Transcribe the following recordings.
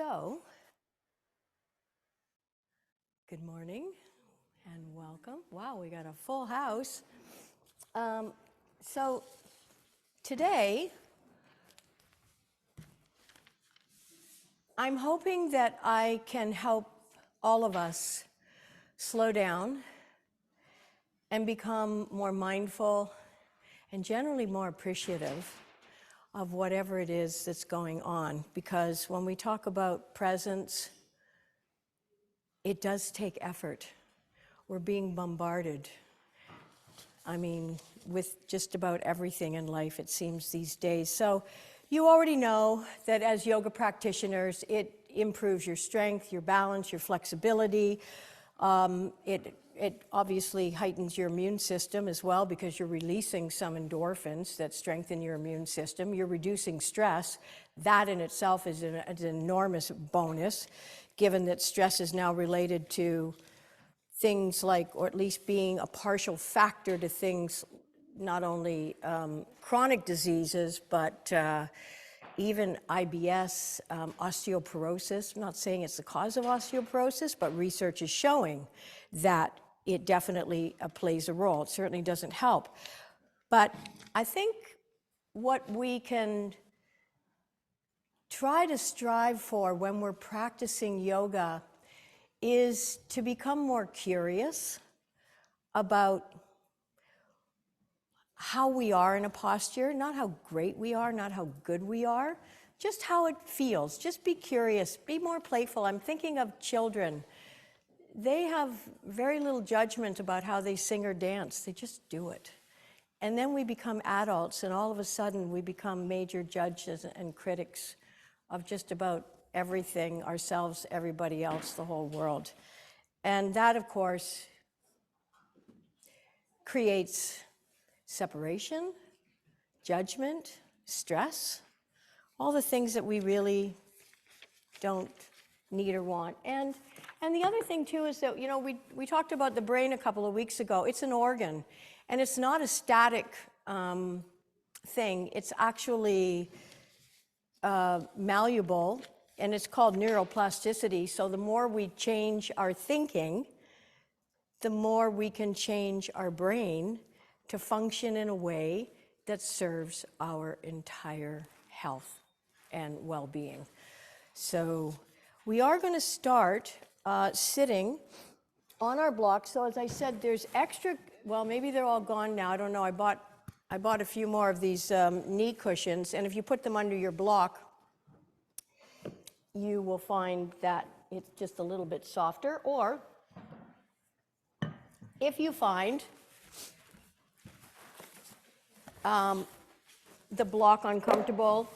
So, good morning and welcome. Wow, we got a full house. So today, I'm hoping that I can help all of us slow down and become more mindful and generally more appreciative of whatever it is that's going on. Because when we talk about presence, it does take effort. We're being bombarded, with just about everything in life, it seems, these days. So you already know that as yoga practitioners, it improves your strength, your balance, your flexibility. It obviously heightens your immune system as well because you're releasing some endorphins that strengthen your immune system. You're reducing stress. That in itself is an enormous bonus, given that stress is now related to things like, or at least being a partial factor to things, not only chronic diseases, but even IBS, osteoporosis. I'm not saying it's the cause of osteoporosis, but research is showing that it definitely plays a role. It certainly doesn't help. But I think what we can try to strive for when we're practicing yoga is to become more curious about how we are in a posture, not how great we are, not how good we are, just how it feels. Just be curious, be more playful. I'm thinking of children. They have very little judgment about how they sing or dance. They just do it. And then we become adults, and all of a sudden we become major judges and critics of just about everything, ourselves, everybody else, the whole world. And that, of course, creates separation, judgment, stress, all the things that we really don't need or want. And the other thing too is that, we talked about the brain a couple of weeks ago. It's an organ, and it's not a static thing. It's actually malleable, and it's called neuroplasticity. So the more we change our thinking, the more we can change our brain to function in a way that serves our entire health and well-being. So we are going to start sitting on our block. So as I said, there's extra, well, maybe they're all gone now. I don't know. I bought a few more of these knee cushions, and if you put them under your block, you will find that it's just a little bit softer. Or if you find the block uncomfortable,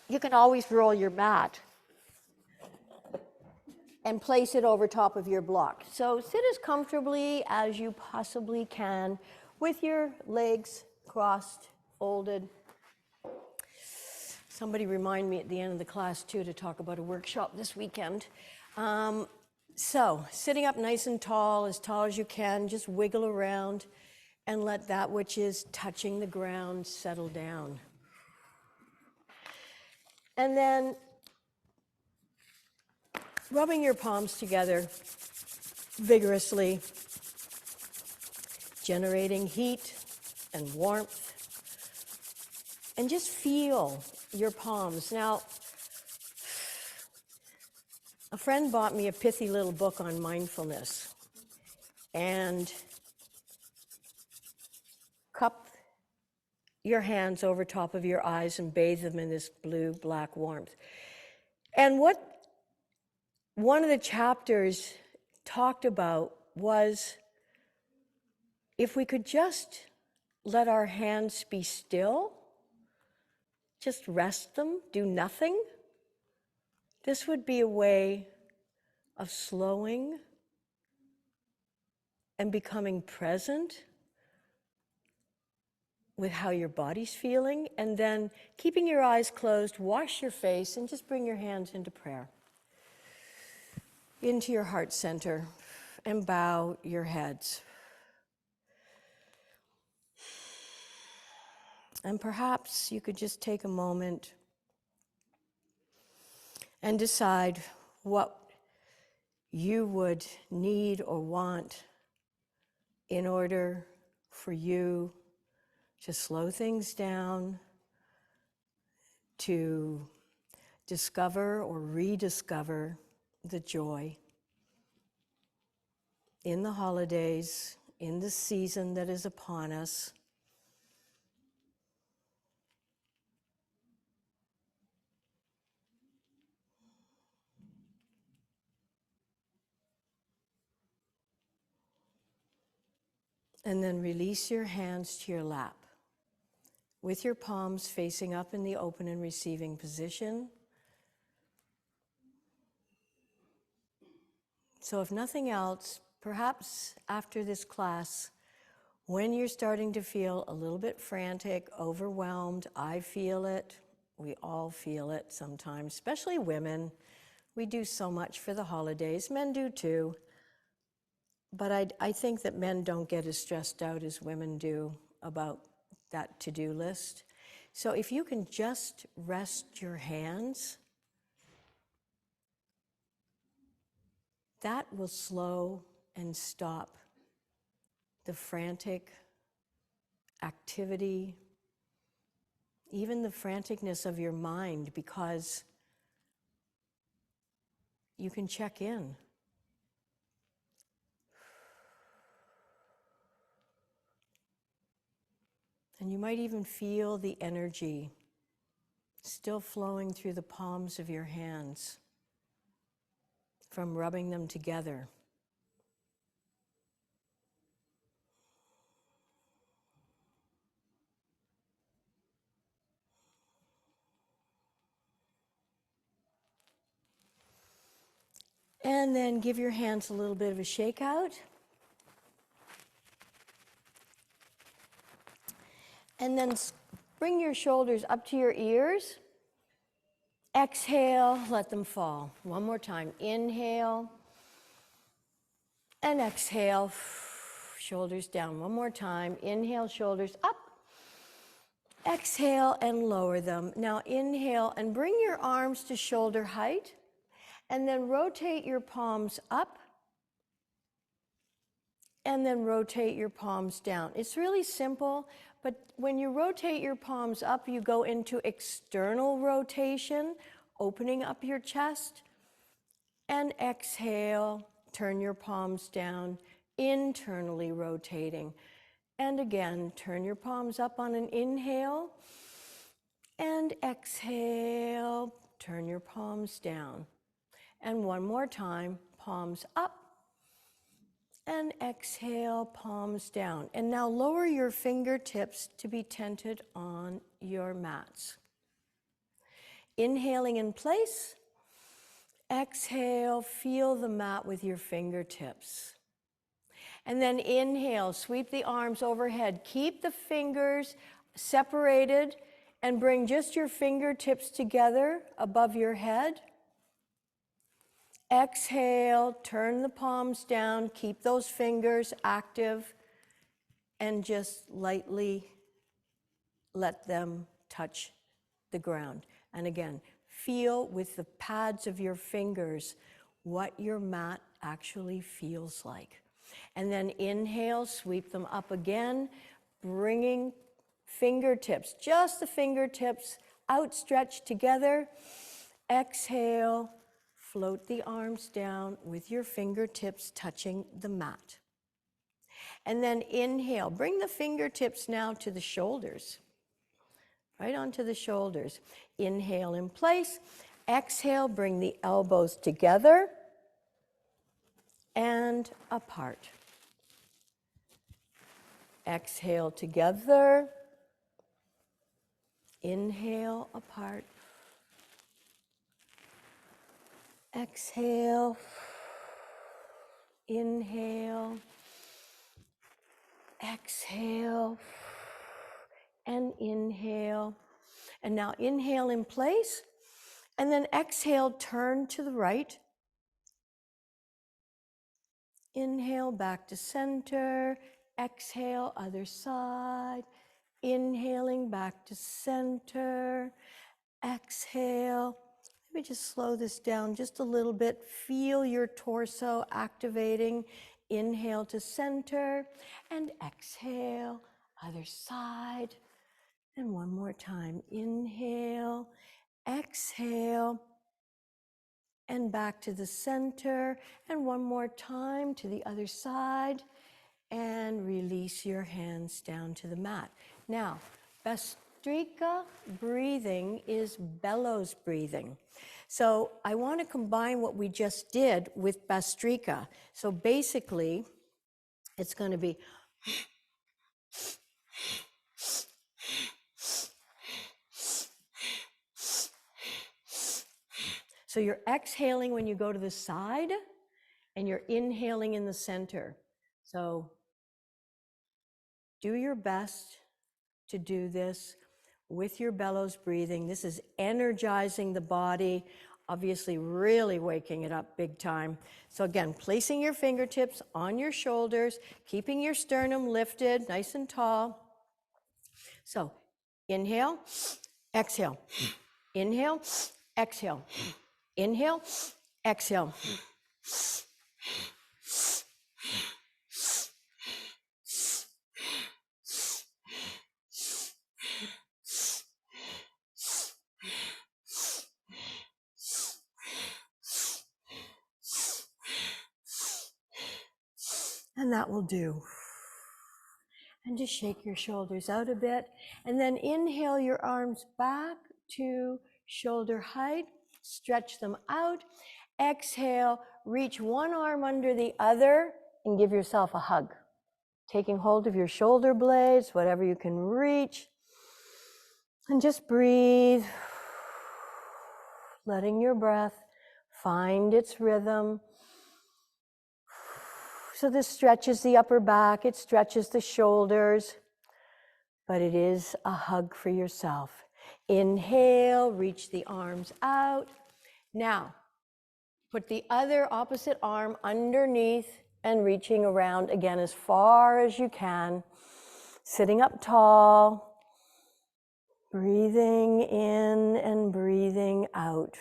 you can always roll your mat and place it over top of your block. So sit as comfortably as you possibly can with your legs crossed, folded. Somebody remind me at the end of the class too to talk about a workshop this weekend. So sitting up nice and tall as you can, just wiggle around and let that which is touching the ground settle down. And then rubbing your palms together vigorously, generating heat and warmth, and just feel your palms. Now, a friend bought me a pithy little book on mindfulness, and cup your hands over top of your eyes and bathe them in this blue-black warmth. And what one of the chapters talked about was if we could just let our hands be still, just rest them, do nothing, this would be a way of slowing and becoming present with how your body's feeling, and then keeping your eyes closed, wash your face, and just bring your hands into prayer, into your heart center, and bow your heads. And perhaps you could just take a moment and decide what you would need or want in order for you to slow things down, to discover or rediscover the joy in the holidays, in the season that is upon us. And then release your hands to your lap with your palms facing up in the open and receiving position. So if nothing else, perhaps after this class, when you're starting to feel a little bit frantic, overwhelmed, I feel it, we all feel it sometimes, especially women. We do so much for the holidays, men do too. But I think that men don't get as stressed out as women do about that to-do list. So if you can just rest your hands, that will slow and stop the frantic activity, even the franticness of your mind, because you can check in. And you might even feel the energy still flowing through the palms of your hands from rubbing them together. And then give your hands a little bit of a shake out. And then bring your shoulders up to your ears. Exhale, let them fall. One more time. Inhale and exhale. Shoulders down. One more time. Inhale, shoulders up. Exhale and lower them. Now inhale and bring your arms to shoulder height. And then rotate your palms up. And then rotate your palms down. It's really simple, but when you rotate your palms up, you go into external rotation, opening up your chest. And exhale, turn your palms down, internally rotating. And again, turn your palms up on an inhale. And exhale, turn your palms down. And one more time, palms up. And exhale, palms down. And now lower your fingertips to be tented on your mats. Inhaling in place. Exhale, feel the mat with your fingertips. And then inhale, sweep the arms overhead. Keep the fingers separated and bring just your fingertips together above your head. Exhale, turn the palms down, keep those fingers active, and just lightly let them touch the ground. And again, feel with the pads of your fingers what your mat actually feels like. And then inhale, sweep them up again, bringing fingertips, just the fingertips outstretched together. Exhale. Float the arms down with your fingertips touching the mat. And then inhale, bring the fingertips now to the shoulders, right onto the shoulders. Inhale in place. Exhale, bring the elbows together and apart. Exhale together. Inhale apart. Exhale, inhale, exhale, and inhale. And now inhale in place, and then exhale, turn to the right. Inhale, back to center. Exhale, other side. Inhaling, back to center. Exhale. me just slow this down just a little bit. Feel your torso activating. Inhale to center and exhale, other side. And one more time, inhale, exhale, and back to the center. And one more time to the other side. And release your hands down to the mat. Now, Bhastrika breathing is bellows breathing. So I want to combine what we just did with Bhastrika. So basically, it's going to be so you're exhaling when you go to the side, and you're inhaling in the center. So do your best to do this with your bellows breathing. This is energizing the body, obviously really waking it up big time. So again, placing your fingertips on your shoulders, keeping your sternum lifted, nice and tall. So inhale, exhale, inhale, exhale, inhale, exhale. And that will do. And just shake your shoulders out a bit. And then inhale your arms back to shoulder height. Stretch them out. Exhale, reach one arm under the other and give yourself a hug. Taking hold of your shoulder blades, whatever you can reach. And just breathe. Letting your breath find its rhythm. So this stretches the upper back, it stretches the shoulders, but it is a hug for yourself. Inhale, reach the arms out. Now, put the other opposite arm underneath and reaching around again as far as you can. Sitting up tall, breathing in and breathing out.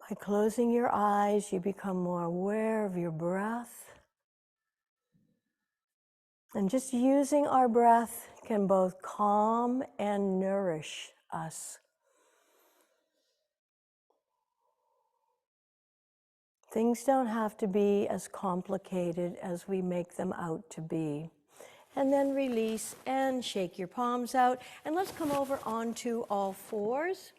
By closing your eyes, you become more aware of your breath. And just using our breath can both calm and nourish us. Things don't have to be as complicated as we make them out to be. And then release and shake your palms out. And let's come over onto all fours.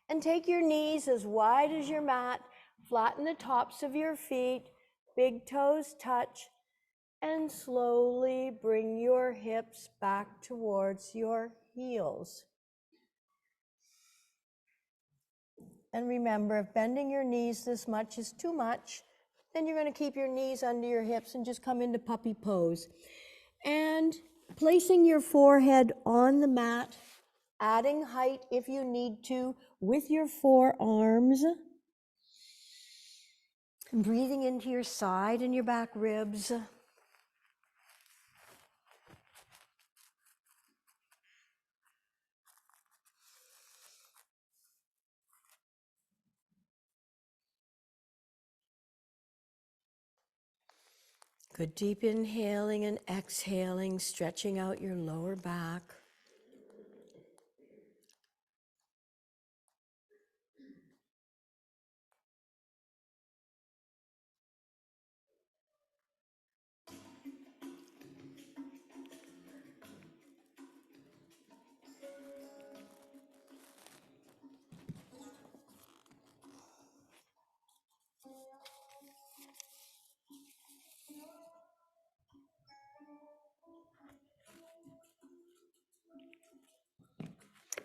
And take your knees as wide as your mat. Flatten the tops of your feet. Big toes touch. And slowly bring your hips back towards your heels. And remember, if bending your knees this much is too much, then you're going to keep your knees under your hips and just come into puppy pose. And placing your forehead on the mat, adding height if you need to with your forearms. And breathing into your side and your back ribs. Good deep inhaling and exhaling, stretching out your lower back.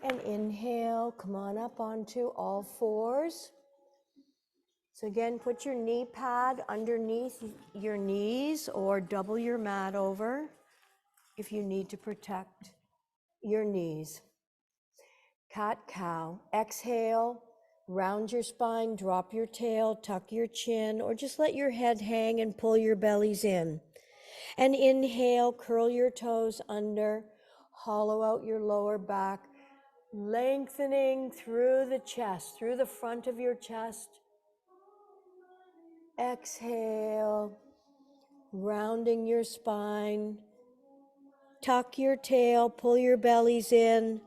And inhale, come on up onto all fours. So again, put your knee pad underneath your knees or double your mat over if you need to protect your knees. Cat-cow. Exhale, Round your spine, drop your tail, tuck your chin, or just let your head hang and pull your bellies in. And inhale, curl your toes under, hollow out your lower back, lengthening through the chest, through the front of your chest. Exhale, rounding your spine. Tuck your tail, pull your bellies in.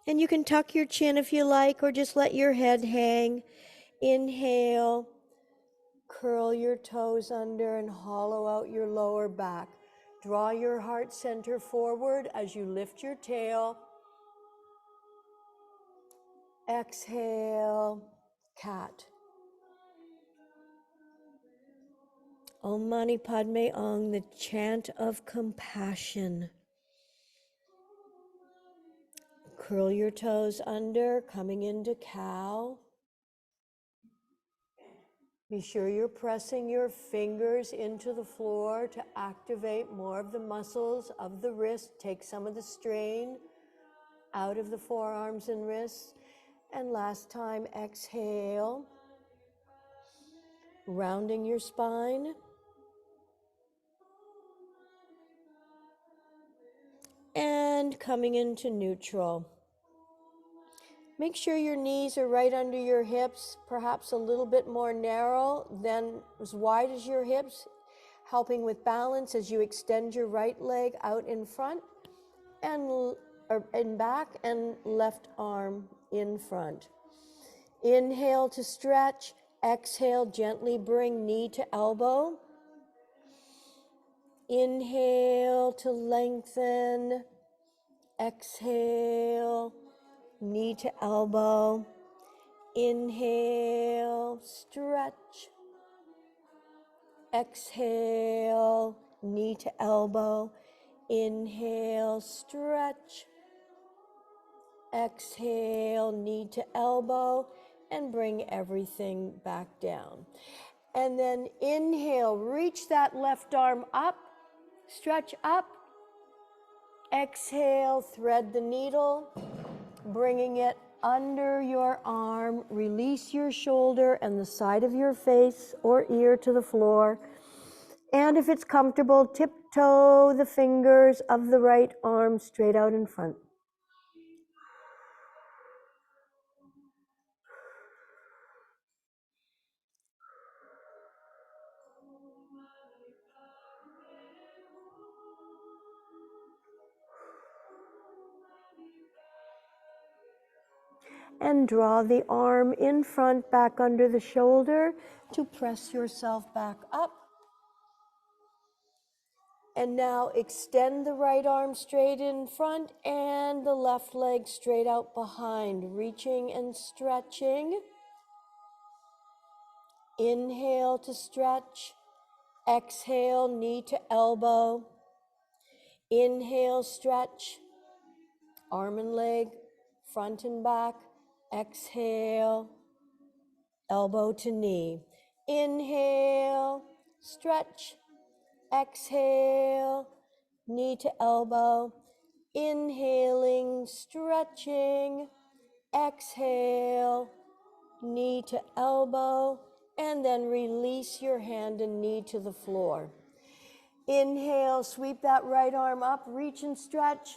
And you can tuck your chin if you like, or just let your head hang. Inhale, curl your toes under and hollow out your lower back. Draw your heart center forward as you lift your tail. Exhale, cat. Om Mani Padme Hung, the chant of compassion. Curl your toes under, coming into cow. Be sure you're pressing your fingers into the floor to activate more of the muscles of the wrist. Take some of the strain out of the forearms and wrists. And last time, exhale, rounding your spine. And coming into neutral. Make sure your knees are right under your hips, perhaps a little bit more narrow than as wide as your hips, helping with balance as you extend your right leg out in front and in back, and left arm in front. Inhale to stretch. Exhale, gently bring knee to elbow. Inhale to lengthen. Exhale, knee to elbow. Inhale, stretch. Exhale, knee to elbow. Inhale, stretch. Exhale, knee to elbow, and bring everything back down. And then inhale, reach that left arm up, stretch up. Exhale, thread the needle, bringing it under your arm. Release your shoulder and the side of your face or ear to the floor. And if it's comfortable, tiptoe the fingers of the right arm straight out in front. And draw the arm in front, back under the shoulder to press yourself back up. And now extend the right arm straight in front and the left leg straight out behind, reaching and stretching. Inhale to stretch. Exhale, knee to elbow. Inhale, stretch. Arm and leg, front and back. Exhale, elbow to knee. Inhale, stretch. Exhale, knee to elbow. Inhaling, stretching. Exhale, knee to elbow. And then release your hand and knee to the floor. Inhale, sweep that right arm up, reach and stretch.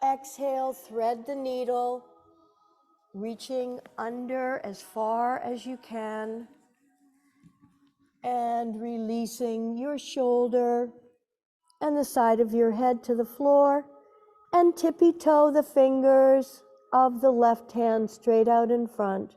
Exhale, thread the needle, reaching under as far as you can. And releasing your shoulder and the side of your head to the floor. And tippy toe the fingers of the left hand straight out in front.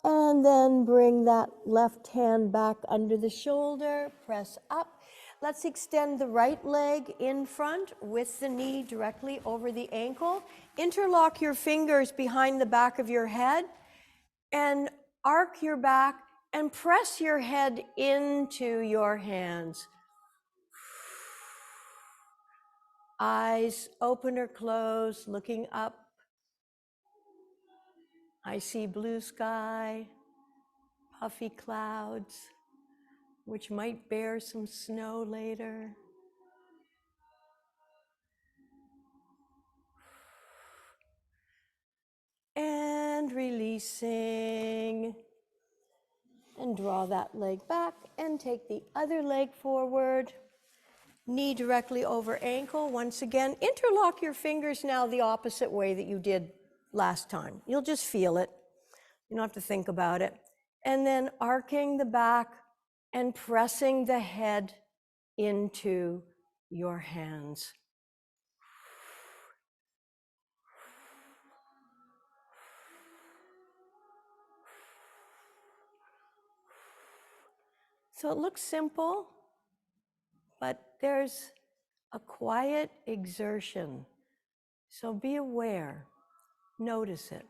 And then bring that left hand back under the shoulder, press up. Let's extend the right leg in front with the knee directly over the ankle. Interlock your fingers behind the back of your head and arc your back And press your head into your hands. Eyes open or closed, looking up. I see blue sky, puffy clouds, which might bear some snow later. And releasing. And draw that leg back and take the other leg forward. Knee directly over ankle. Once again, interlock your fingers now the opposite way that you did last time. You'll just feel it. You don't have to think about it. And then arcing the back and pressing the head into your hands. So it looks simple, but there's a quiet exertion. So be aware, notice it.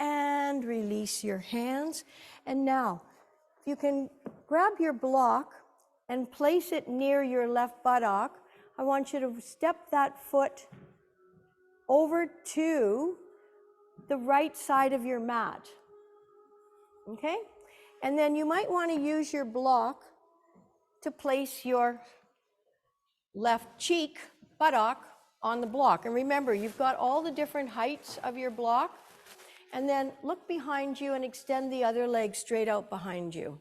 And release your hands. And now, you can grab your block and place it near your left buttock. I want you to step that foot over to the right side of your mat. Okay? And then you might want to use your block to place your left cheek, buttock, on the block. And remember, you've got all the different heights of your block. And then look behind you and extend the other leg straight out behind you.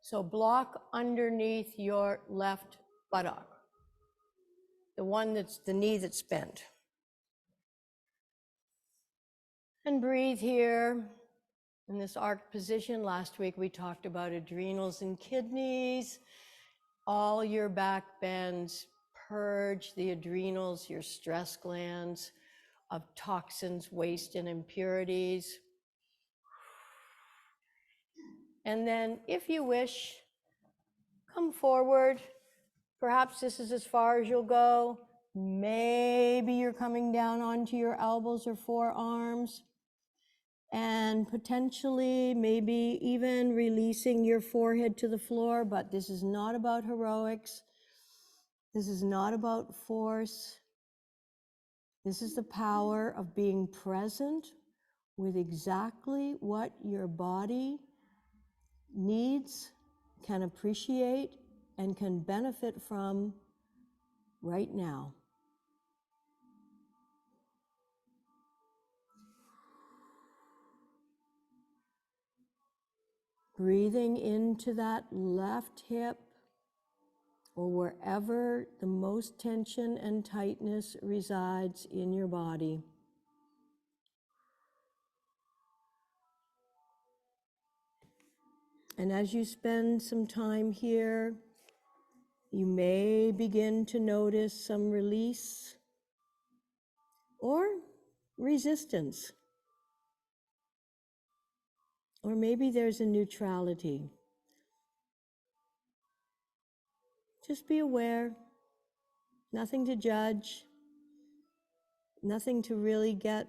So block underneath your left buttock, the one that's the knee that's bent. And breathe here in this arched position. Last week we talked about adrenals and kidneys. All your back bends, purge the adrenals, your stress glands, of toxins, waste, and impurities. And then, if you wish, come forward. Perhaps this is as far as you'll go. Maybe you're coming down onto your elbows or forearms. And potentially, maybe even releasing your forehead to the floor. But this is not about heroics. This is not about force. This is the power of being present with exactly what your body needs, can appreciate, and can benefit from right now. Breathing into that left hip or wherever the most tension and tightness resides in your body. And as you spend some time here, you may begin to notice some release or resistance. Or maybe there's a neutrality. Just be aware, nothing to judge, nothing to really get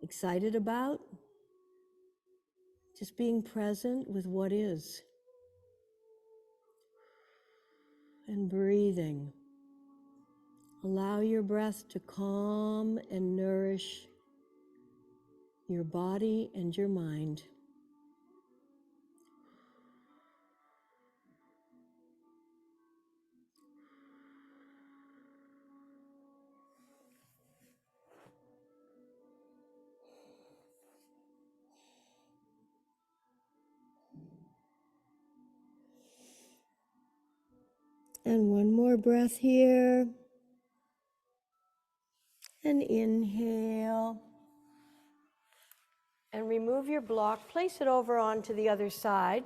excited about. Just being present with what is. And breathing. Allow your breath to calm and nourish your body and your mind. And one more breath here. And inhale. And remove your block. Place it over onto the other side.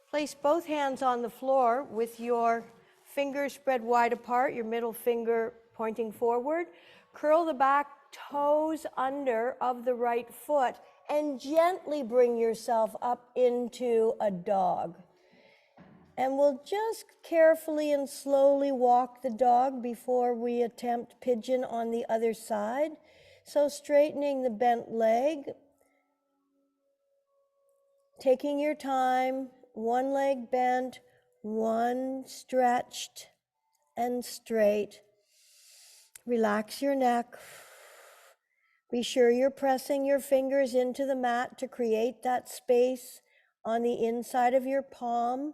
Place both hands on the floor with your fingers spread wide apart, your middle finger pointing forward. Curl the back toes under of the right foot and gently bring yourself up into a dog. And we'll just carefully and slowly walk the dog before we attempt pigeon on the other side. So straightening the bent leg, taking your time, one leg bent, one stretched and straight. Relax your neck. Be sure you're pressing your fingers into the mat to create that space on the inside of your palm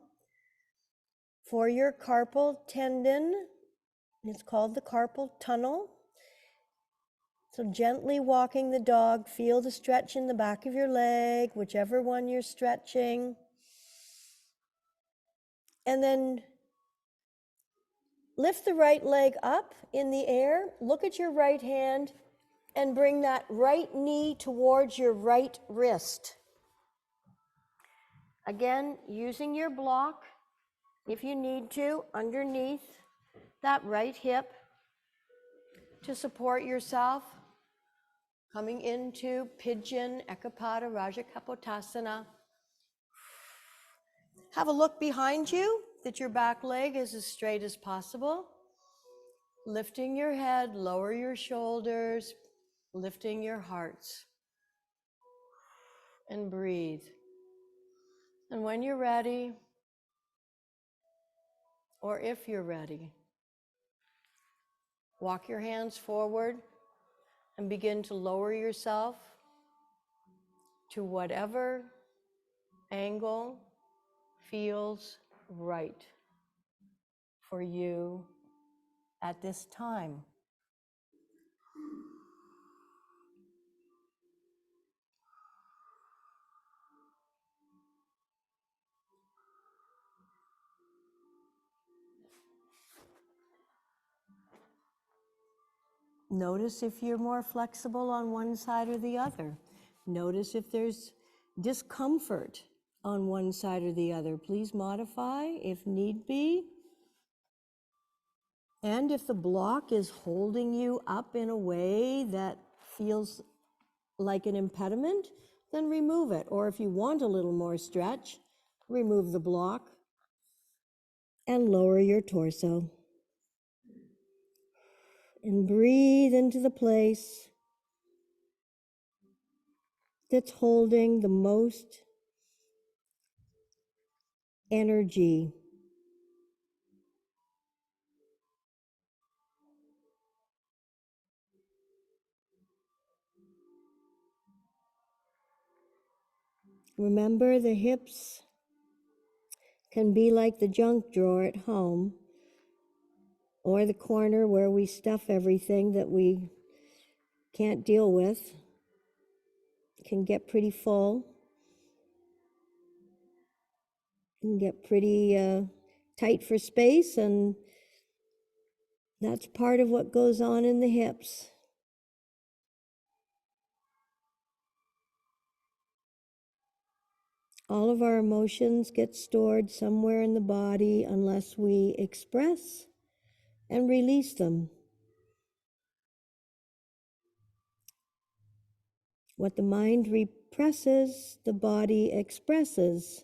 for your carpal tendon. It's called the carpal tunnel. So gently walking the dog, feel the stretch in the back of your leg, whichever one you're stretching. And then lift the right leg up in the air, look at your right hand, and bring that right knee towards your right wrist. Again, using your block, if you need to, underneath that right hip to support yourself. Coming into Pigeon Ekapada Rajakapotasana. Have a look behind you that your back leg is as straight as possible. Lifting your head, lower your shoulders, lifting your hearts. And breathe. And when you're ready, or if you're ready, walk your hands forward and begin to lower yourself to whatever angle feels right for you at this time. Notice if you're more flexible on one side or the other. Notice if there's discomfort on one side or the other. Please modify if need be. And if the block is holding you up in a way that feels like an impediment, then remove it. Or if you want a little more stretch, remove the block and lower your torso. And breathe into the place that's holding the most energy. Remember, the hips can be like the junk drawer at home, or the corner where we stuff everything that we can't deal with. It can get pretty full. It can get pretty tight for space, and that's part of what goes on in the hips. All of our emotions get stored somewhere in the body unless we express and release them. What the mind represses, the body expresses.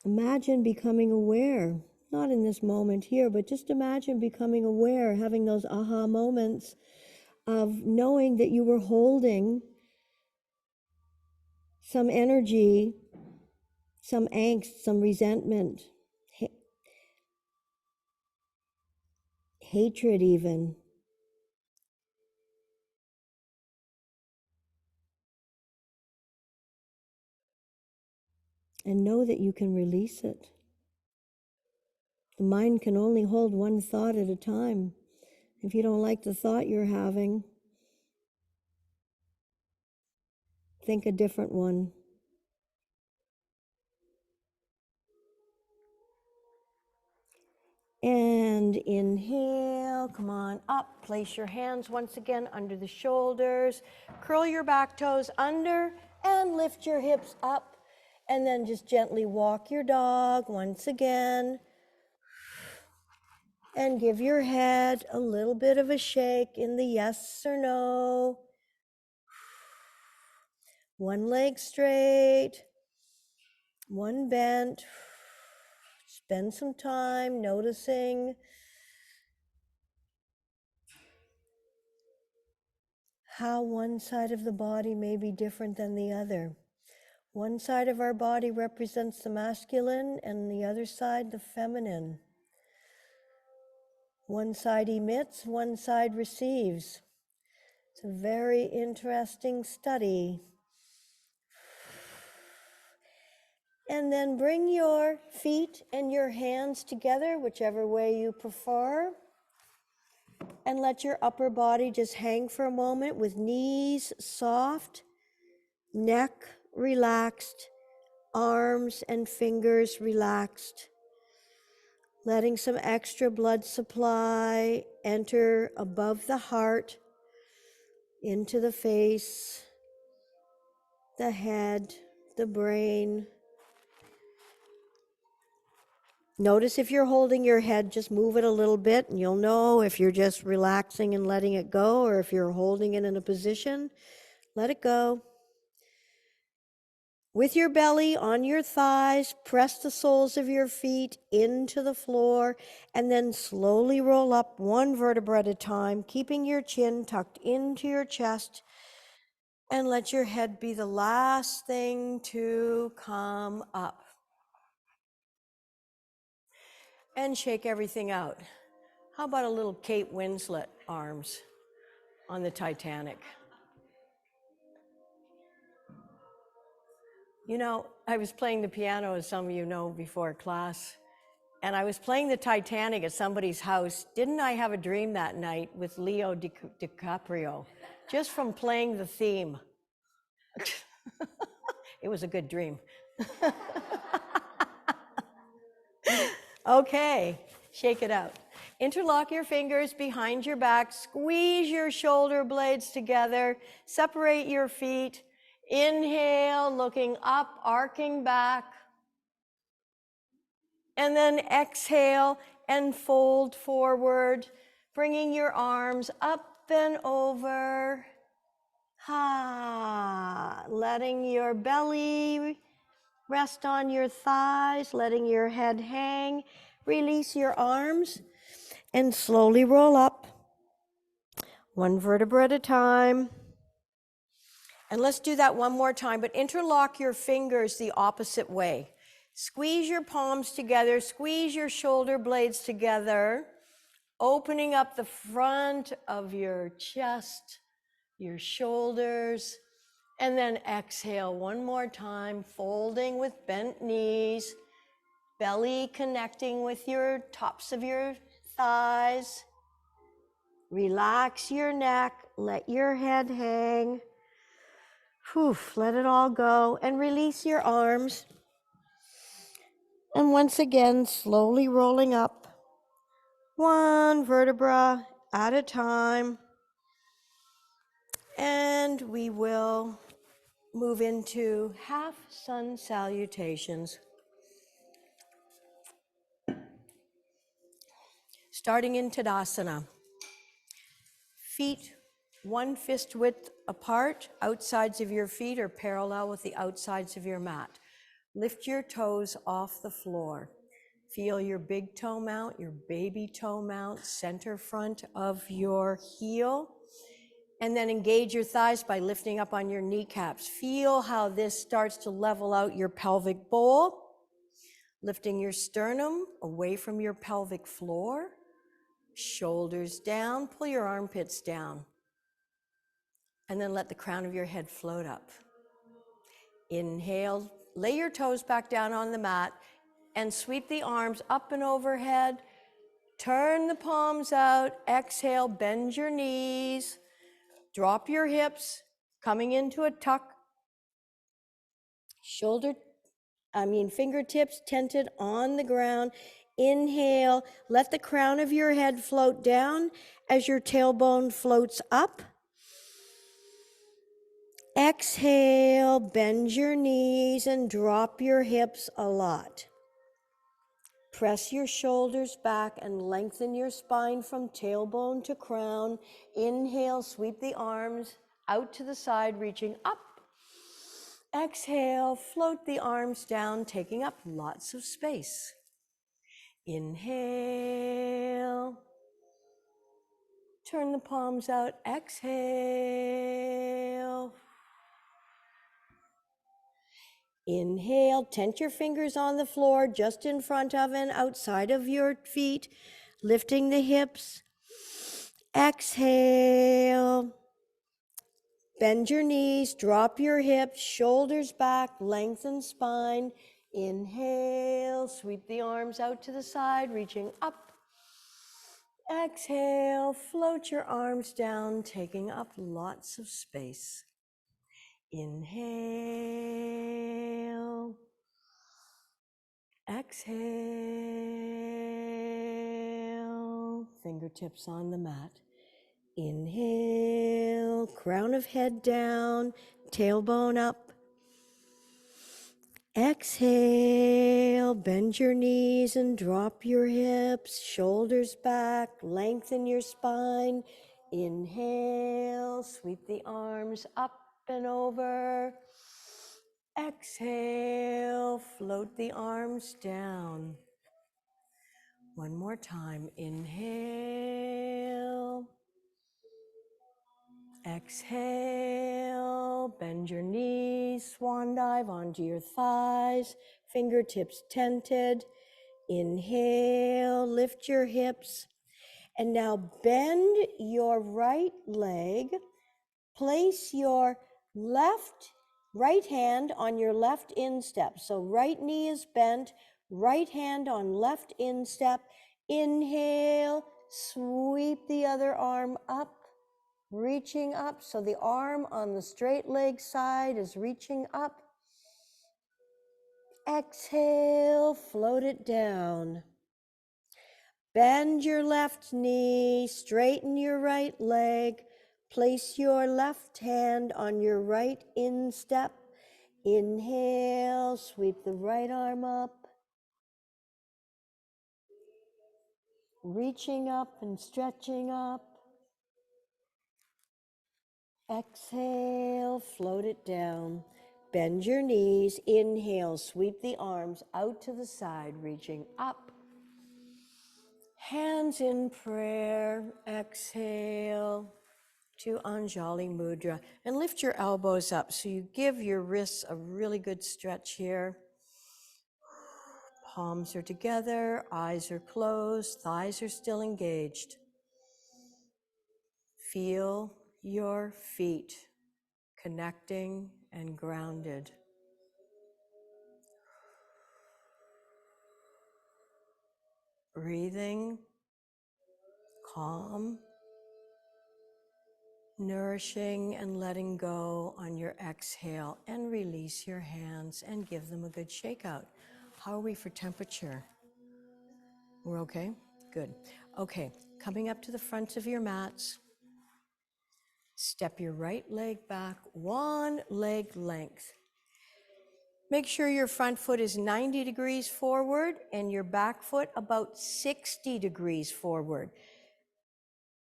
Imagine becoming aware, not in this moment here, but just imagine becoming aware, having those aha moments of knowing that you were holding some energy, some angst, some resentment, hatred even. And know that you can release it. The mind can only hold one thought at a time. If you don't like the thought you're having, think a different one. And inhale, come on up, place your hands once again under the shoulders, curl your back toes under and lift your hips up, and then just gently walk your dog once again. And give your head a little bit of a shake in the yes or no. One leg straight, one bent. Spend some time noticing how one side of the body may be different than the other. One side of our body represents the masculine and the other side the feminine. One side emits, one side receives. It's a very interesting study. And then bring your feet and your hands together, whichever way you prefer. And let your upper body just hang for a moment with knees soft, neck relaxed, arms and fingers relaxed. Letting some extra blood supply enter above the heart, into the face, the head, the brain. Notice if you're holding your head, just move it a little bit and you'll know if you're just relaxing and letting it go, or if you're holding it in a position, let it go. With your belly on your thighs, press the soles of your feet into the floor and then slowly roll up one vertebra at a time, keeping your chin tucked into your chest, and let your head be the last thing to come up. And shake everything out. How about a little Kate Winslet arms on the Titanic? You know, I was playing the piano, as some of you know, before class, and I was playing the Titanic at somebody's house. Didn't I have a dream that night with Leo DiCaprio, just from playing the theme? It was a good dream. Okay, shake it out. Interlock your fingers behind your back, squeeze your shoulder blades together, separate your feet. Inhale, looking up, arcing back. And then exhale and fold forward, bringing your arms up and over. Ha, letting your belly rest on your thighs, letting your head hang. Release your arms and slowly roll up, one vertebra at a time. And let's do that one more time, but interlock your fingers the opposite way. Squeeze your palms together, squeeze your shoulder blades together, opening up the front of your chest, your shoulders, and then exhale one more time, folding with bent knees, belly connecting with your tops of your thighs. Relax your neck, let your head hang. Whew, let it all go and release your arms. And once again, slowly rolling up, one vertebra at a time. And we will move into half sun salutations. Starting in Tadasana. Feet 1 fist width apart, outsides of your feet are parallel with the outsides of your mat. Lift your toes off the floor. Feel your big toe mount, your baby toe mount, center front of your heel. And then engage your thighs by lifting up on your kneecaps. Feel how this starts to level out your pelvic bowl. Lifting your sternum away from your pelvic floor. Shoulders down, pull your armpits down. And then let the crown of your head float up. Inhale, lay your toes back down on the mat and sweep the arms up and overhead. Turn the palms out. Exhale, bend your knees. Drop your hips, coming into a tuck. Fingertips tented on the ground. Inhale, let the crown of your head float down as your tailbone floats up. Exhale, bend your knees and drop your hips a lot. Press your shoulders back and lengthen your spine from tailbone to crown. Inhale, sweep the arms out to the side, reaching up. Exhale, float the arms down, taking up lots of space. Inhale. Turn the palms out. Exhale. Inhale, tent your fingers on the floor just in front of and outside of your feet, lifting the hips. Exhale. Bend your knees, drop your hips, shoulders back, lengthen spine. Inhale, sweep the arms out to the side, reaching up. Exhale, float your arms down, taking up lots of space. Inhale. Exhale, fingertips on the mat. Inhale, crown of head down, tailbone up. Exhale, bend your knees and drop your hips, shoulders back, lengthen your spine. Inhale, sweep the arms up and over. Exhale, float the arms down. One more time. Inhale. Exhale. Bend your knees, swan dive onto your thighs, fingertips tented. Inhale, lift your hips. And now bend your right leg. Place your right hand on your left instep. So right knee is bent, right hand on left instep. Inhale, sweep the other arm up, reaching up. So the arm on the straight leg side is reaching up. Exhale, float it down. Bend your left knee, straighten your right leg. Place your left hand on your right instep. Inhale, sweep the right arm up. Reaching up and stretching up. Exhale, float it down. Bend your knees. Inhale, sweep the arms out to the side, reaching up. Hands in prayer. Exhale to Anjali Mudra. And lift your elbows up so you give your wrists a really good stretch here. Palms are together, eyes are closed, thighs are still engaged. Feel your feet connecting and grounded. Breathing, calm, nourishing and letting go on your exhale, and release your hands and give them a good shake out. How are we for temperature? We're okay? Good. Okay, coming up to the front of your mats. Step your right leg back, one leg length. Make sure your front foot is 90 degrees forward and your back foot about 60 degrees forward.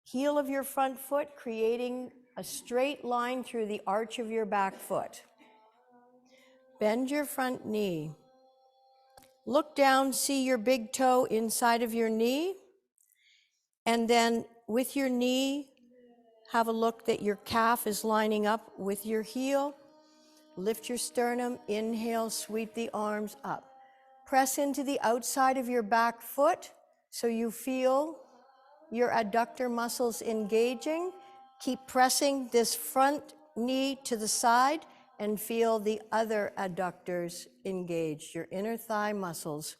Heel of your front foot creating a straight line through the arch of your back foot. Bend your front knee. Look down, see your big toe inside of your knee. And then with your knee, have a look that your calf is lining up with your heel. Lift your sternum, inhale, sweep the arms up. Press into the outside of your back foot so you feel your adductor muscles engaging. Keep pressing this front knee to the side and feel the other adductors engaged, your inner thigh muscles.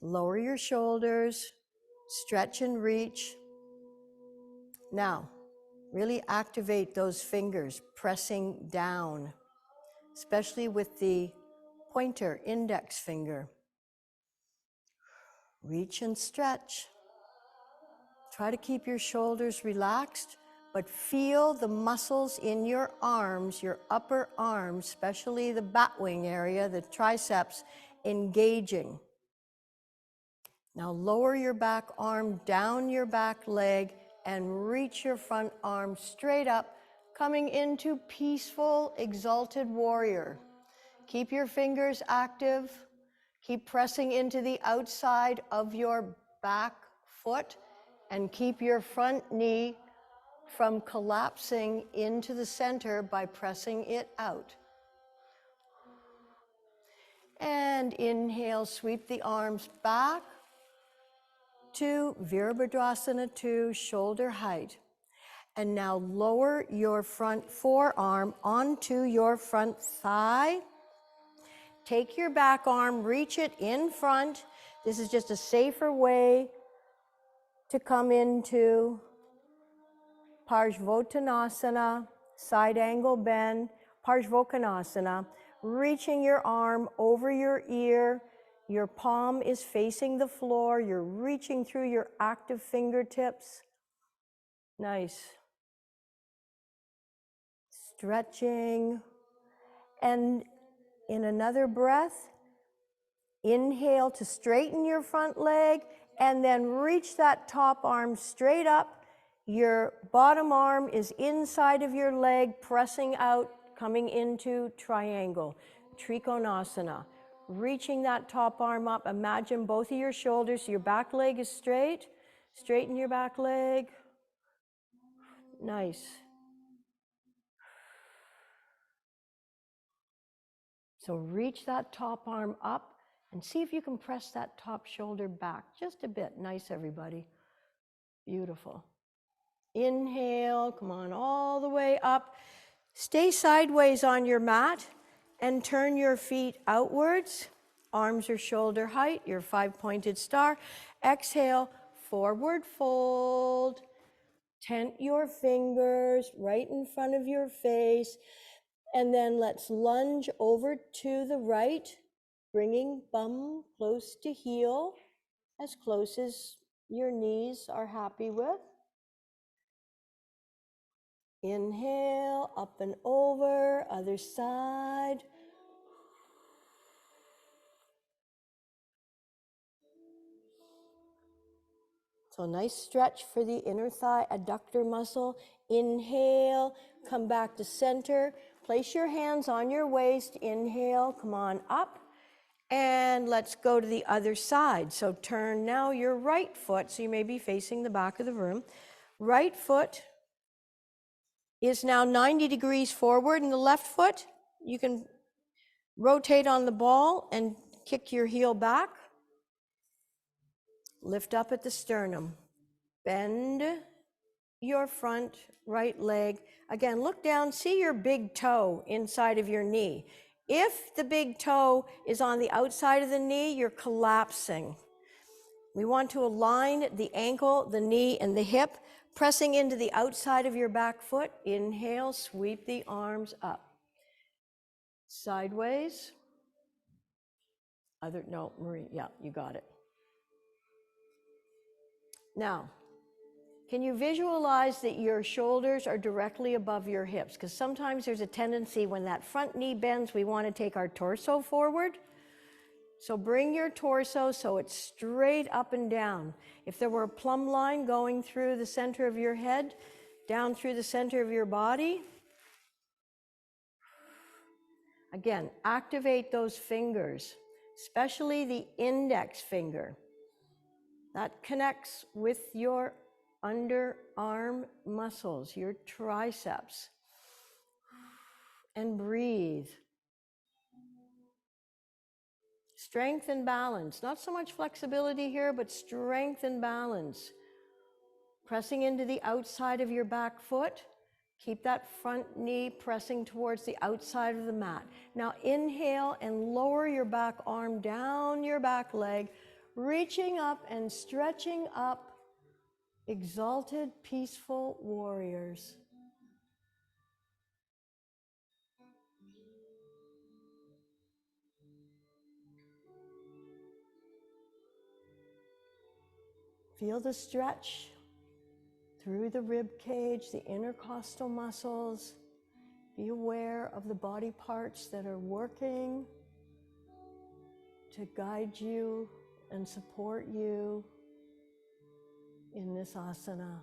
Lower your shoulders, stretch and reach. Now, really activate those fingers, pressing down, especially with the pointer index finger. Reach and stretch. Try to keep your shoulders relaxed, but feel the muscles in your arms, your upper arms, especially the bat wing area, the triceps, engaging. Now lower your back arm down your back leg and reach your front arm straight up, coming into peaceful, exalted warrior. Keep your fingers active. Keep pressing into the outside of your back foot and keep your front knee from collapsing into the center by pressing it out. And inhale, sweep the arms back to Virabhadrasana 2, shoulder height. And now lower your front forearm onto your front thigh. Take your back arm, reach it in front. This is just a safer way to come into Parsvottanasana, side angle bend, Parsvottanasana, reaching your arm over your ear. Your palm is facing the floor. You're reaching through your active fingertips. Nice. Stretching. And in another breath, inhale to straighten your front leg and then reach that top arm straight up. Your bottom arm is inside of your leg, pressing out, coming into triangle, Trikonasana. Reaching that top arm up, imagine both of your shoulders, your back leg is straight. Straighten your back leg. Nice. So reach that top arm up and see if you can press that top shoulder back just a bit. Nice, everybody. Beautiful. Inhale, come on all the way up. Stay sideways on your mat and turn your feet outwards. Arms are shoulder height, your 5-pointed star. Exhale, forward fold. Tent your fingers right in front of your face. And then let's lunge over to the right, bringing bum close to heel, as close as your knees are happy with. Inhale, up and over, other side. So nice stretch for the inner thigh adductor muscle. Inhale, come back to center. Place your hands on your waist. Inhale, come on up. And let's go to the other side. So turn now your right foot. So you may be facing the back of the room. Right foot is now 90 degrees forward, and the left foot, you can rotate on the ball and kick your heel back. Lift up at the sternum. Bend your front right leg. Again, look down, see your big toe inside of your knee. If the big toe is on the outside of the knee, you're collapsing. We want to align the ankle, the knee, and the hip, pressing into the outside of your back foot. Inhale, sweep the arms up. Sideways. No, Marie, yeah, you got it. Now, can you visualize that your shoulders are directly above your hips? Because sometimes there's a tendency when that front knee bends, we want to take our torso forward. So bring your torso so it's straight up and down. If there were a plumb line going through the center of your head, down through the center of your body. Again, activate those fingers, especially the index finger. That connects with your underarm muscles, your triceps. And breathe. Strength and balance. Not so much flexibility here, but strength and balance. Pressing into the outside of your back foot. Keep that front knee pressing towards the outside of the mat. Now inhale and lower your back arm down your back leg, reaching up and stretching up. Exalted, peaceful warriors. Feel the stretch through the rib cage, the intercostal muscles. Be aware of the body parts that are working to guide you and support you in this asana.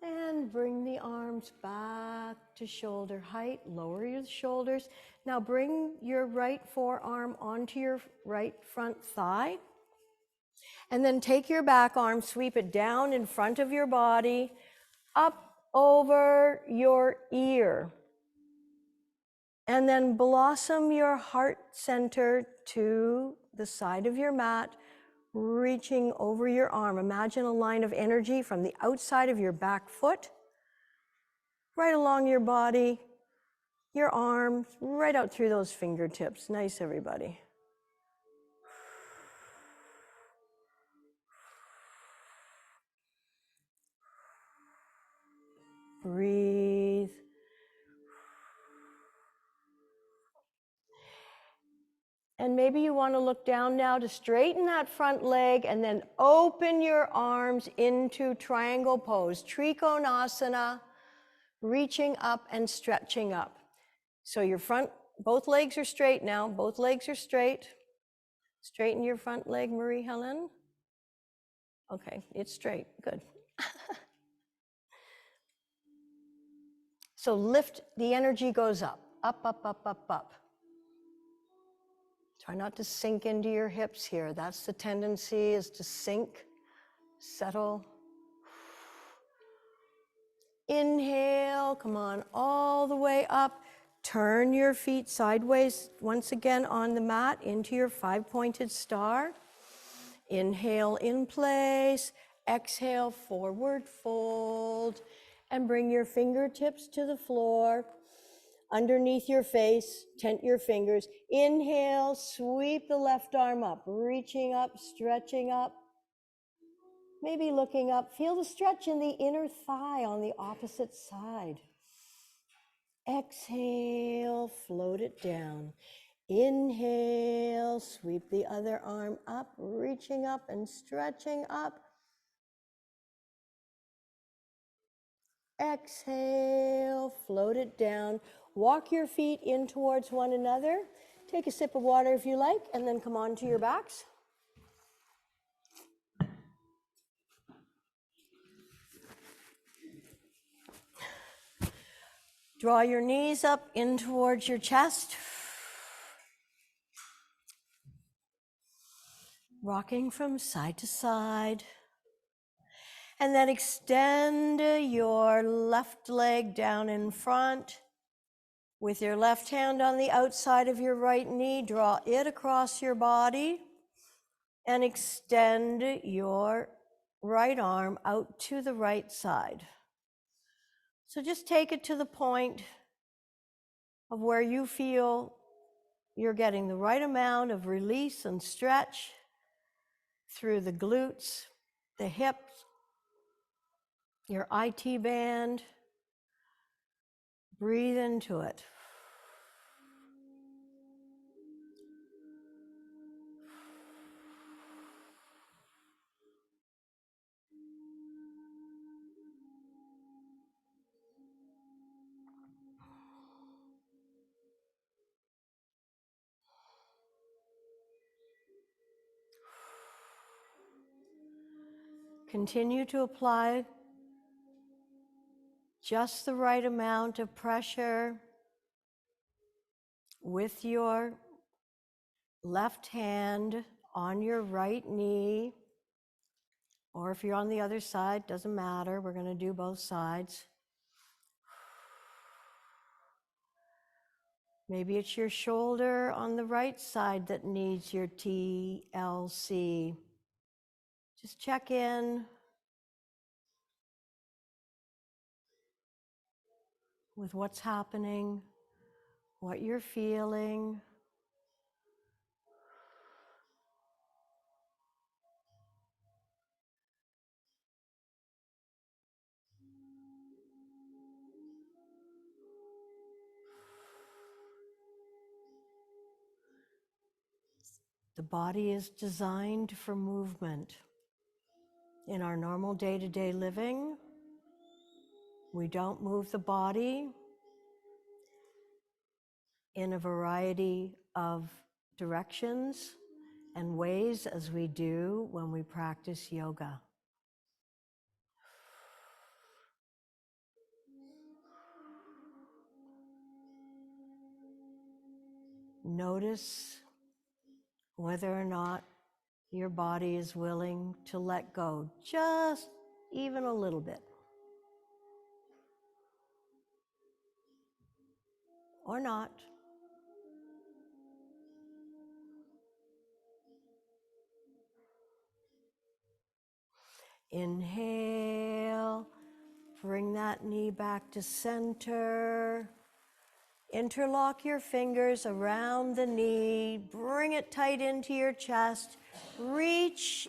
And bring the arms back to shoulder height, lower your shoulders. Now bring your right forearm onto your right front thigh. And then take your back arm, sweep it down in front of your body, up over your ear. And then blossom your heart center to the side of your mat, reaching over your arm. Imagine a line of energy from the outside of your back foot, right along your body, your arms, right out through those fingertips. Nice, everybody. Breathe. And maybe you want to look down now to straighten that front leg and then open your arms into triangle pose, Trikonasana, reaching up and stretching up. So your front, both legs are straight now, both legs are straight. Straighten your front leg, Marie-Hélène. Okay, it's straight, good. So lift, the energy goes up, up, up, up, up, up. Try not to sink into your hips here. That's the tendency, is to sink, settle. Inhale, come on, all the way up. Turn your feet sideways once again on the mat into your 5-pointed star. Inhale in place, exhale, forward fold, and bring your fingertips to the floor. Underneath your face, tent your fingers. Inhale, sweep the left arm up, reaching up, stretching up. Maybe looking up, feel the stretch in the inner thigh on the opposite side. Exhale, float it down. Inhale, sweep the other arm up, reaching up and stretching up. Exhale, float it down. Walk your feet in towards one another. Take a sip of water if you like, and then come onto your backs. Draw your knees up in towards your chest. Rocking from side to side. And then extend your left leg down in front. With your left hand on the outside of your right knee, draw it across your body and extend your right arm out to the right side. So just take it to the point of where you feel you're getting the right amount of release and stretch through the glutes, the hips, your IT band. Breathe into it. Continue to apply just the right amount of pressure with your left hand on your right knee, or if you're on the other side, doesn't matter. We're going to do both sides. Maybe it's your shoulder on the right side that needs your TLC. Just check in with what's happening, what you're feeling. The body is designed for movement. In our normal day-to-day living, we don't move the body in a variety of directions and ways as we do when we practice yoga. Notice whether or not your body is willing to let go, just even a little bit. Or not. Inhale, bring that knee back to center. Interlock your fingers around the knee, bring it tight into your chest. Reach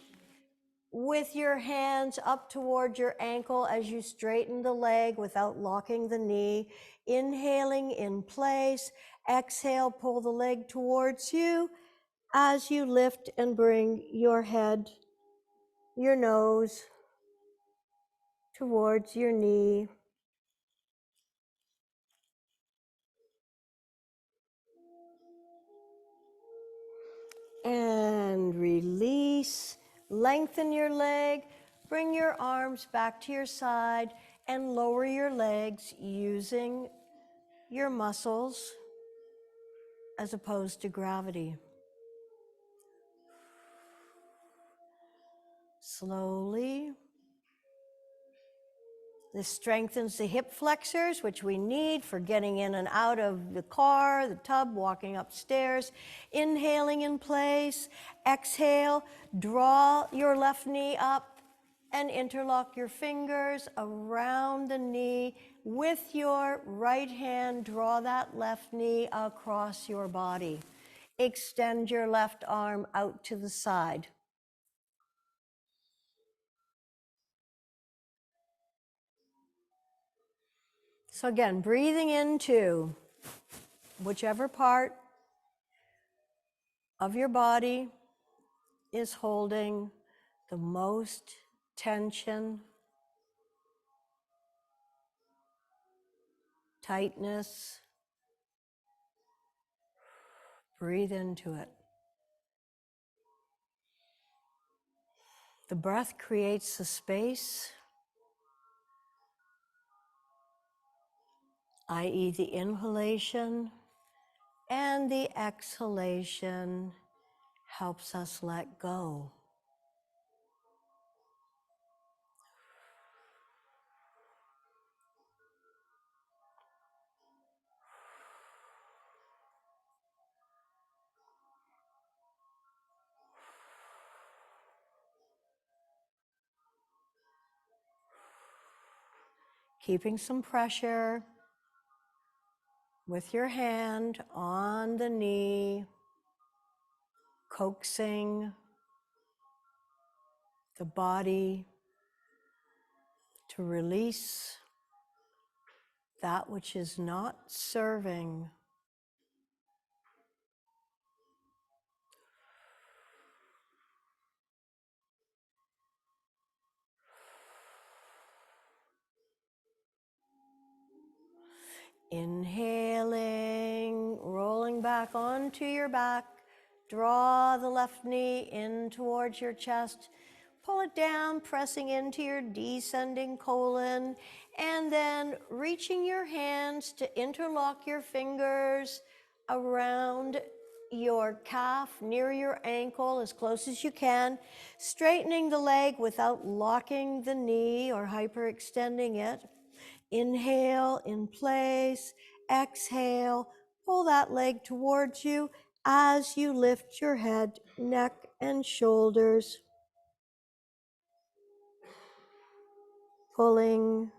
with your hands up toward your ankle as you straighten the leg without locking the knee. Inhaling in place, exhale, pull the leg towards you as you lift and bring your head, your nose towards your knee. And release, lengthen your leg, bring your arms back to your side and lower your legs using your muscles as opposed to gravity. Slowly. This strengthens the hip flexors, which we need for getting in and out of the car, the tub, walking upstairs. Inhaling in place. Exhale, draw your left knee up and interlock your fingers around the knee. With your right hand, draw that left knee across your body. Extend your left arm out to the side. So again, breathing into whichever part of your body is holding the most tension, tightness. Breathe into it. The breath creates the space, i.e. the inhalation, and the exhalation helps us let go. Keeping some pressure with your hand on the knee, coaxing the body to release that which is not serving. Inhaling, rolling back onto your back. Draw the left knee in towards your chest. Pull it down, pressing into your descending colon, and then reaching your hands to interlock your fingers around your calf, near your ankle, as close as you can, straightening the leg without locking the knee or hyperextending it. Inhale in place, exhale, pull that leg towards you as you lift your head, neck, and shoulders. Pulling.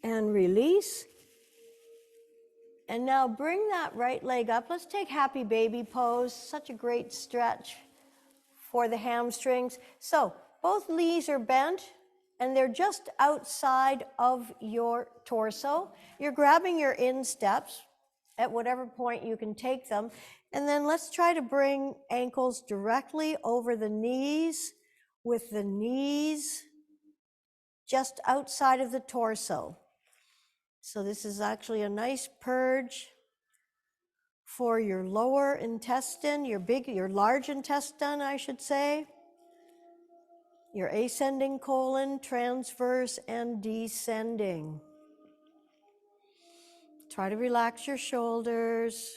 And release. And now bring that right leg up. Let's take happy baby pose. Such a great stretch for the hamstrings. So both knees are bent and they're just outside of your torso. You're grabbing your insteps at whatever point you can take them. And then let's try to bring ankles directly over the knees with the knees just outside of the torso. So this is actually a nice purge for your lower intestine, your large intestine, I should say, your ascending colon, transverse and descending. Try to relax your shoulders.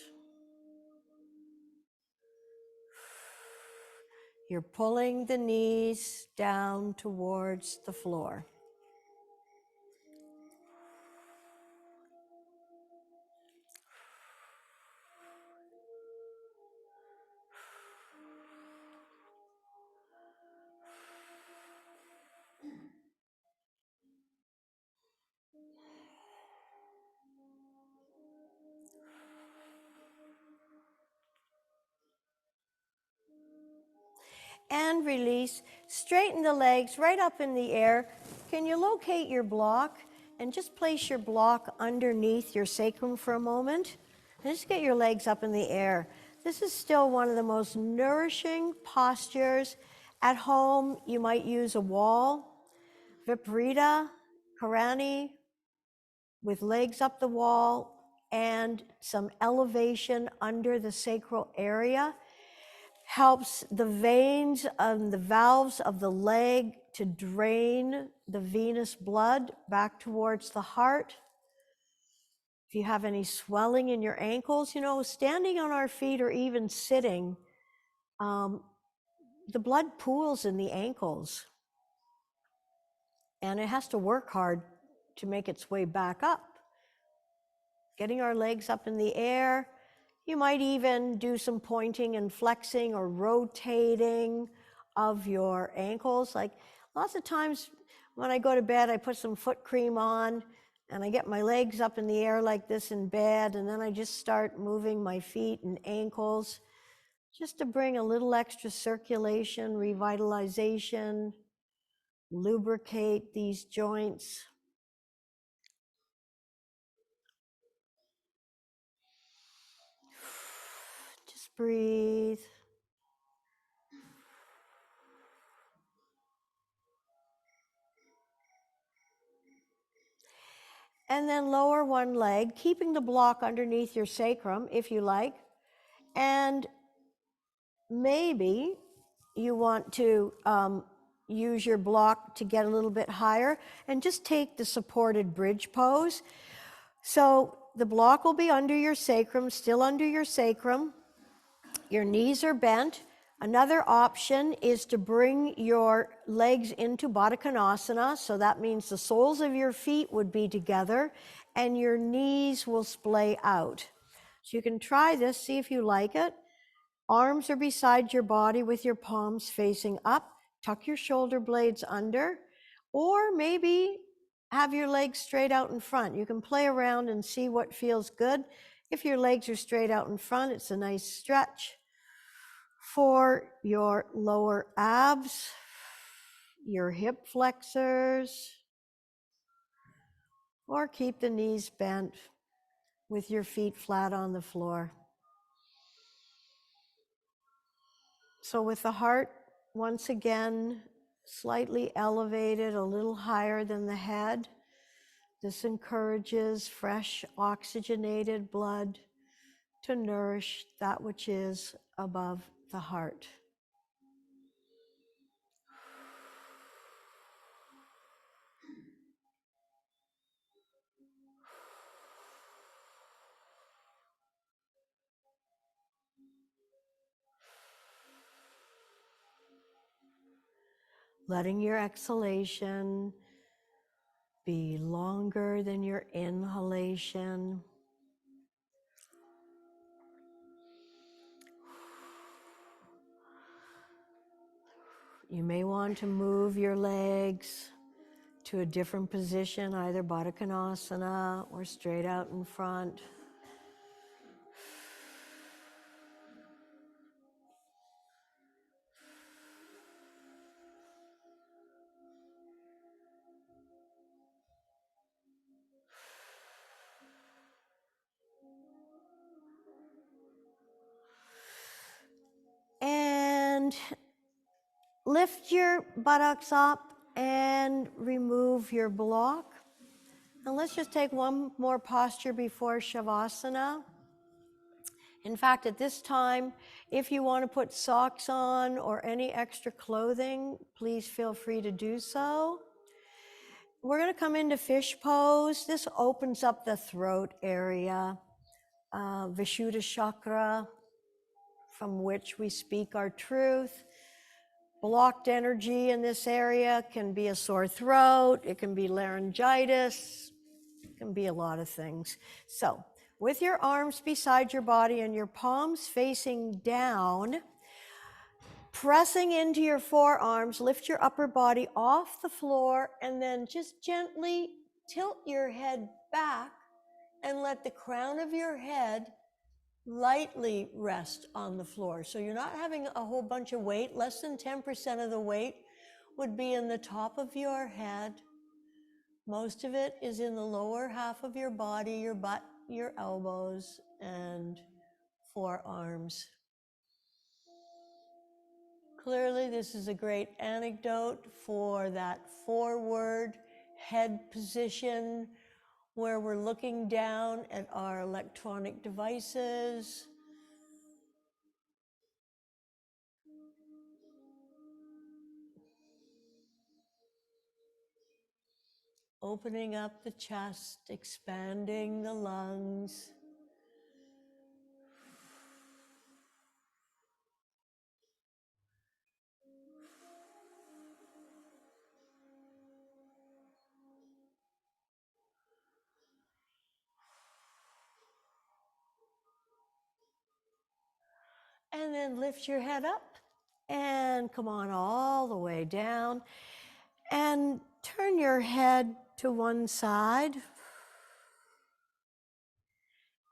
You're pulling the knees down towards the floor. And release. Straighten the legs right up in the air. Can you locate your block and just place your block underneath your sacrum for a moment? And just get your legs up in the air. This is still one of the most nourishing postures. At home, you might use a wall, Viparita, Karani, with legs up the wall and some elevation under the sacral area. Helps the veins and the valves of the leg to drain the venous blood back towards the heart. If you have any swelling in your ankles, standing on our feet or even sitting, the blood pools in the ankles. And it has to work hard to make its way back up. Getting our legs up in the air. You might even do some pointing and flexing or rotating of your ankles. Like lots of times when I go to bed, I put some foot cream on and I get my legs up in the air like this in bed, and then I just start moving my feet and ankles just to bring a little extra circulation, revitalization, lubricate these joints. Just breathe. And then lower one leg, keeping the block underneath your sacrum, if you like. And maybe you want to use your block to get a little bit higher and just take the supported bridge pose. So the block will be under your sacrum, still under your sacrum. Your knees are bent. Another option is to bring your legs into Baddha Konasana. So that means the soles of your feet would be together and your knees will splay out. So you can try this, see if you like it. Arms are beside your body with your palms facing up. Tuck your shoulder blades under, or maybe have your legs straight out in front. You can play around and see what feels good. If your legs are straight out in front, it's a nice stretch for your lower abs, your hip flexors, or keep the knees bent with your feet flat on the floor. So with the heart, once again, slightly elevated, a little higher than the head, this encourages fresh oxygenated blood to nourish that which is above the heart. Letting your exhalation be longer than your inhalation. You may want to move your legs to a different position, either Baddha Konasana or straight out in front. And lift your buttocks up and remove your block. And let's just take one more posture before Shavasana. In fact, at this time, if you want to put socks on or any extra clothing, please feel free to do so. We're going to come into fish pose. This opens up the throat area, Vishuddha chakra, from which we speak our truth. Blocked energy in this area can be a sore throat, it can be laryngitis, it can be a lot of things. So, with your arms beside your body and your palms facing down, pressing into your forearms, lift your upper body off the floor and then just gently tilt your head back and let the crown of your head lightly rest on the floor. So you're not having a whole bunch of weight. Less than 10% of the weight would be in the top of your head. Most of it is in the lower half of your body, your butt, your elbows, and forearms. Clearly, this is a great anecdote for that forward head position where we're looking down at our electronic devices. Opening up the chest, expanding the lungs. And then lift your head up and come on all the way down and turn your head to one side.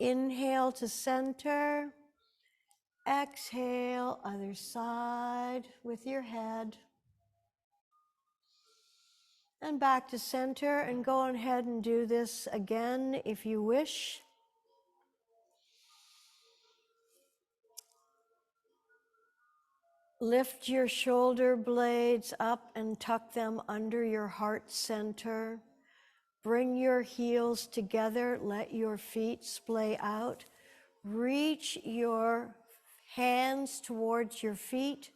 Inhale to center. Exhale, other side with your head. And back to center, and go ahead and do this again if you wish. Lift your shoulder blades up and tuck them under your heart center. Bring your heels together, let your feet splay out. Reach your hands towards your feet,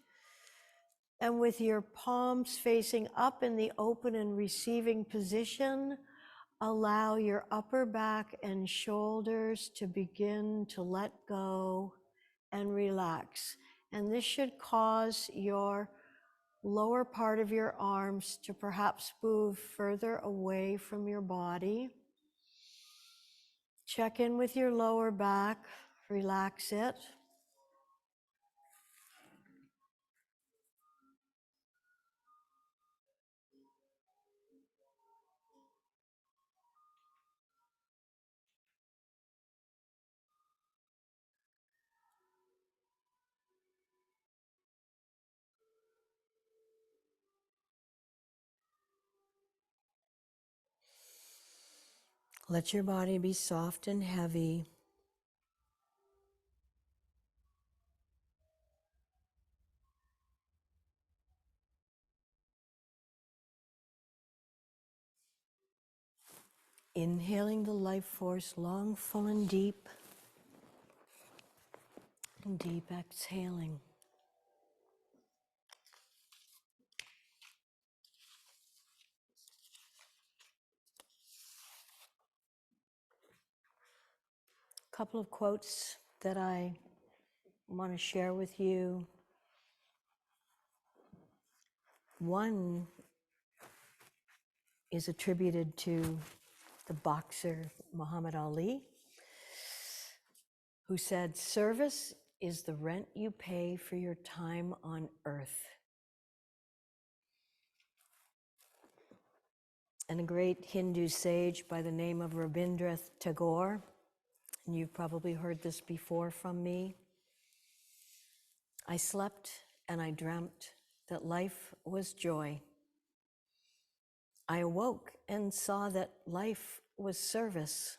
and with your palms facing up in the open and receiving position, allow your upper back and shoulders to begin to let go and relax. And this should cause your lower part of your arms to perhaps move further away from your body. Check in with your lower back, relax it. Let your body be soft and heavy. Inhaling the life force long, full, and deep. And deep exhaling. A couple of quotes that I want to share with you. One is attributed to the boxer Muhammad Ali, who said, "Service is the rent you pay for your time on earth." And a great Hindu sage by the name of Rabindranath Tagore, and you've probably heard this before from me, "I slept and I dreamt that life was joy. I awoke and saw that life was service.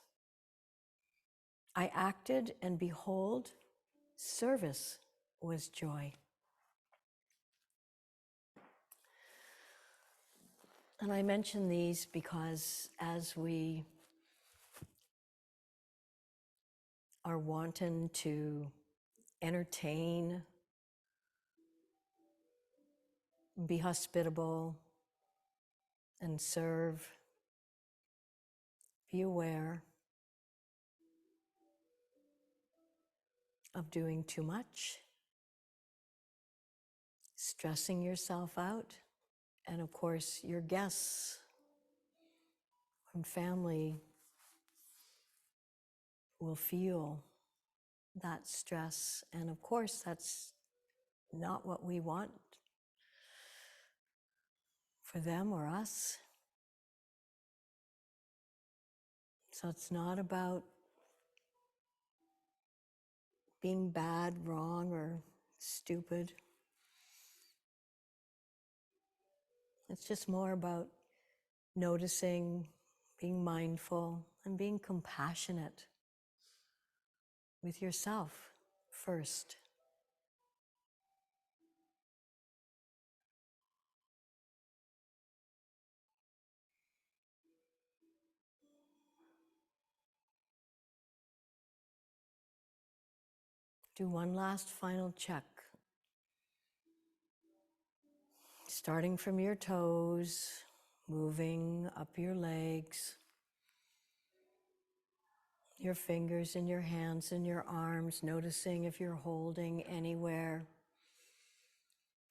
I acted and behold, service was joy." And I mention these because as we are wanting to entertain, be hospitable, and serve, be aware of doing too much, stressing yourself out, and of course, your guests and family will feel that stress. And of course, that's not what we want for them or us. So it's not about being bad, wrong, or stupid. It's just more about noticing, being mindful, and being compassionate with yourself first. Do one last final check. Starting from your toes, moving up your legs, your fingers and your hands and your arms, noticing if you're holding anywhere.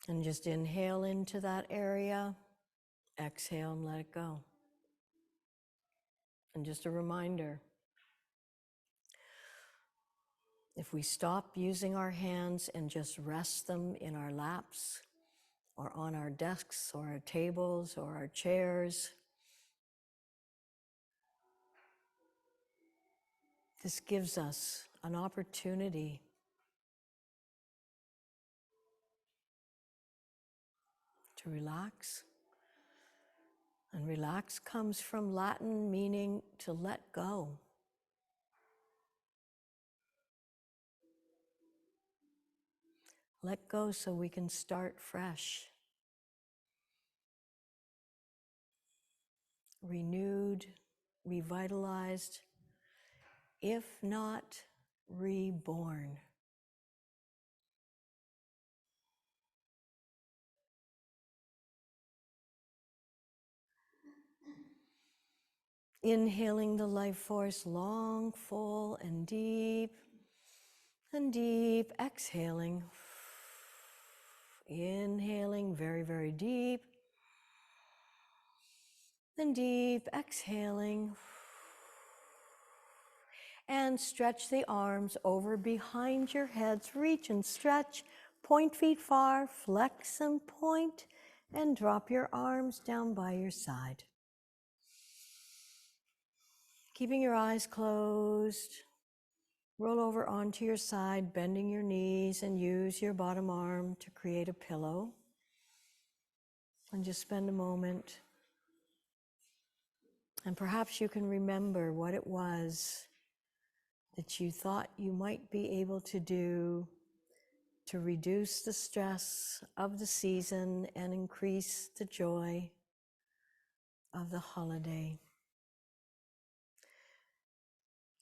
And just inhale into that area, exhale and let it go. And just a reminder, if we stop using our hands and just rest them in our laps or on our desks or our tables or our chairs, this gives us an opportunity to relax. And relax comes from Latin meaning to let go. Let go so we can start fresh. Renewed, revitalized, if not reborn. Inhaling the life force long, full, and deep, and deep. Exhaling. Inhaling very, very deep, and deep. Exhaling. And stretch the arms over behind your heads. Reach and stretch. Point feet far. Flex and point. And drop your arms down by your side. Keeping your eyes closed. Roll over onto your side, bending your knees, and use your bottom arm to create a pillow. And just spend a moment. And perhaps you can remember what it was that you thought you might be able to do to reduce the stress of the season and increase the joy of the holiday.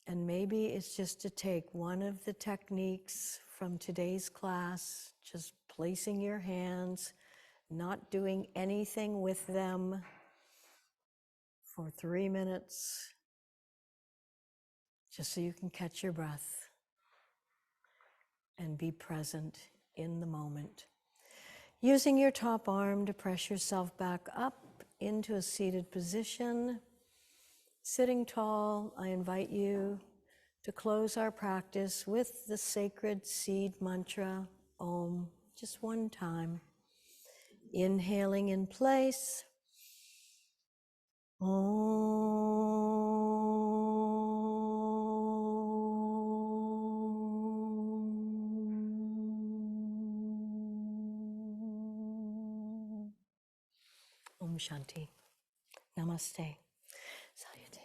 And maybe it's just to take one of the techniques from today's class, just placing your hands, not doing anything with them for 3 minutes, just so you can catch your breath and be present in the moment. Using your top arm to press yourself back up into a seated position. Sitting tall, I invite you to close our practice with the sacred seed mantra, Om, just one time. Inhaling in place. Om Shanti. Namaste. Salutations.